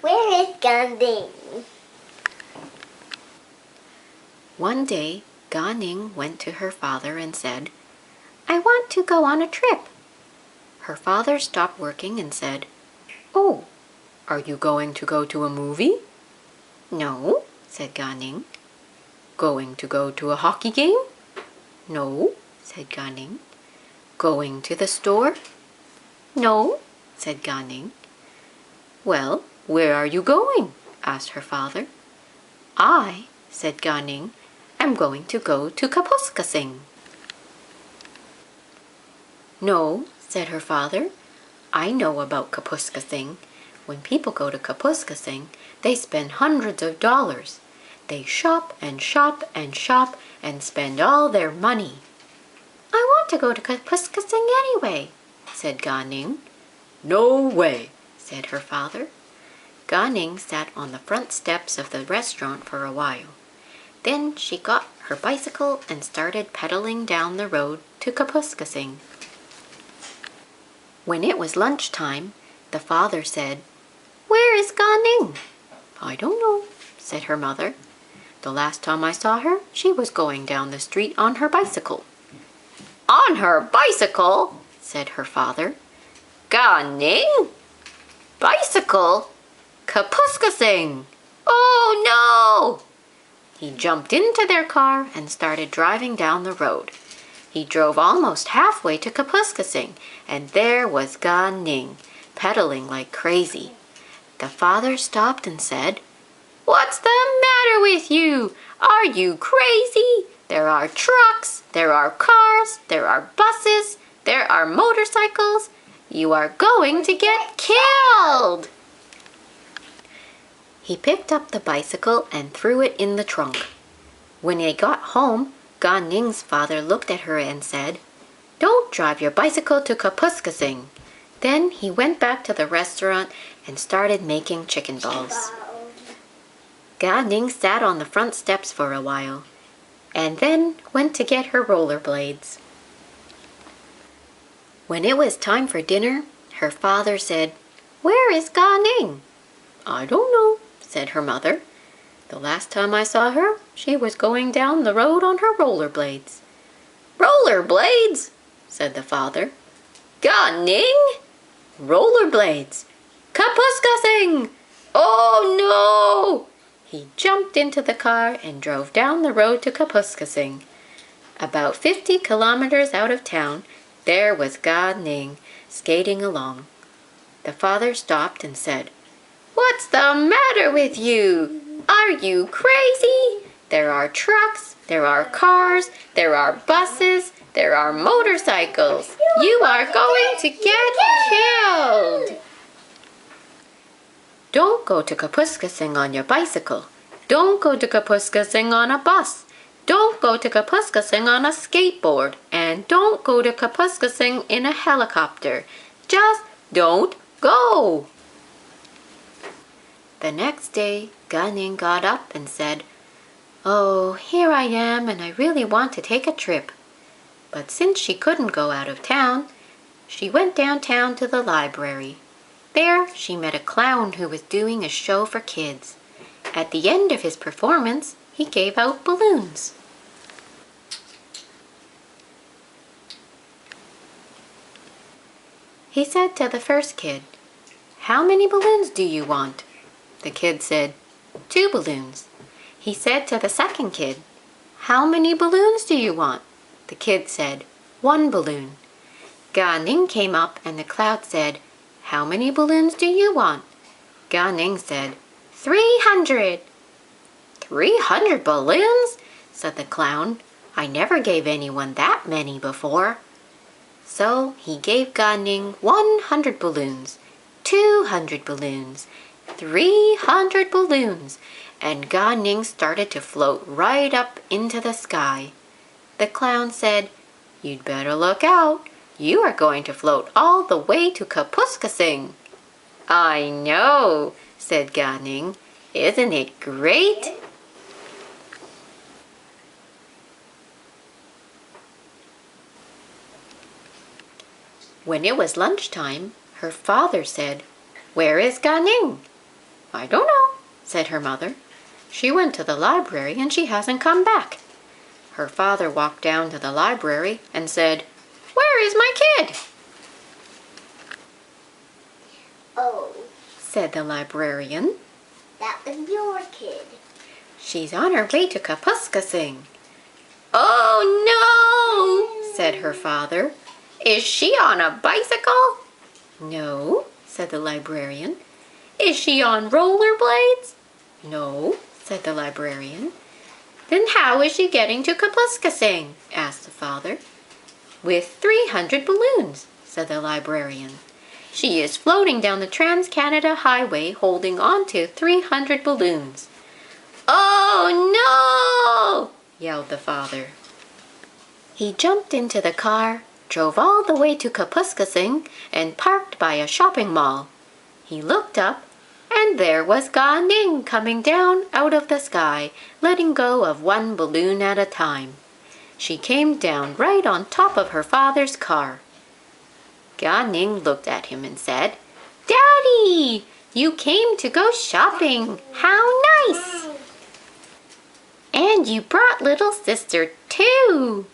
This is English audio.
Where is Gah-Ning? One day, Gah-Ning went to her father and said, "I want to go on a trip." Her father stopped working and said, "Oh, are you going to go to a movie?" "No," said Gah-Ning. "Going to go to a hockey game?" "No," said Gah-Ning. "Going to the store?" "No," said Gah-Ning. "Well, where are you going?" asked her father. "I," said Gah-Ning, "am going to go to Kapuskasing." "No," said her father, "I know about Kapuskasing. When people go to Kapuskasing, they spend hundreds of dollars. They shop and shop and shop and spend all their money." "I want to go to Kapuskasing anyway," said Gah-Ning. "No way," said her father. Gah-Ning sat on the front steps of the restaurant for a while. Then she got her bicycle and started pedaling down the road to Kapuskasing. When it was lunchtime, the father said, "Where is Gah-Ning?" "I don't know," said her mother. "The last time I saw her, she was going down the street on her bicycle." "On her bicycle?" said her father. "Gah-Ning? Bicycle? Kapuskasing! Oh no!" He jumped into their car and started driving down the road. He drove almost halfway to Kapuskasing, and there was Gah-Ning, pedaling like crazy. The father stopped and said, "What's the matter with you? Are you crazy? There are trucks, there are cars, there are buses, there are motorcycles. You are going to get killed!" He picked up the bicycle and threw it in the trunk. When they got home, Gah-Ning's father looked at her and said, "Don't drive your bicycle to Kapuskasing." Then he went back to the restaurant and started making chicken balls. Gah-Ning sat on the front steps for a while, and then went to get her rollerblades. When it was time for dinner, her father said, "Where is Gah-Ning?" "I don't know," said her mother. "The last time I saw her, she was going down the road on her rollerblades." "Rollerblades?" said the father. "Gah-Ning? Rollerblades? Kapuskasing! Oh no!" He jumped into the car and drove down the road to Kapuskasing. About 50 kilometers out of town, there was Gah-Ning skating along. The father stopped and said, "What's the matter with you? Are you crazy? There are trucks, there are cars, there are buses, there are motorcycles. You are going to get killed!" Don't go to Kapuskasing on your bicycle. Don't go to Kapuskasing on a bus. Don't go to Kapuskasing on a skateboard. And don't go to Kapuskasing in a helicopter. Just don't go! The next day, Gah-Ning got up and said, "Oh, here I am, and I really want to take a trip." But since she couldn't go out of town, she went downtown to the library. There, she met a clown who was doing a show for kids. At the end of his performance, he gave out balloons. He said to the first kid, "How many balloons do you want?" The kid said, "2 balloons." He said to the second kid, "How many balloons do you want?" The kid said, "1 balloon." Gah-Ning came up and the clown said, "How many balloons do you want?" Gah-Ning said, 300. 300 balloons? Said the clown. "I never gave anyone that many before." So he gave Gah-Ning 100 balloons, 200 balloons, 300 balloons, and Gah-Ning started to float right up into the sky. The clown said, "You'd better look out. You are going to float all the way to Kapuskasing." "I know," said Gah-Ning. "Isn't it great?" When it was lunchtime, her father said, "Where is Gah-Ning?" I don't know, said her mother. She went to the library and she hasn't come back. Her father walked down to the library and said, Where is my kid? Oh, said the librarian. that was your kid. She's on her way to Kapuskasing. Oh no, said her father. Is she on a bicycle? No, said the librarian. Is she on rollerblades? No, said the librarian. Then how is she getting to Kapuskasing? Asked the father. With 300 balloons, said the librarian. She is floating down the Trans-Canada Highway holding on to 300 balloons. Oh no! Yelled the father. He jumped into the car, drove all the way to Kapuskasing, and parked by a shopping mall. He looked up, and there was Gah-Ning coming down out of the sky, letting go of one balloon at a time. She came down right on top of her father's car. Gah-Ning looked at him and said, Daddy, you came to go shopping. How nice! And you brought little sister too.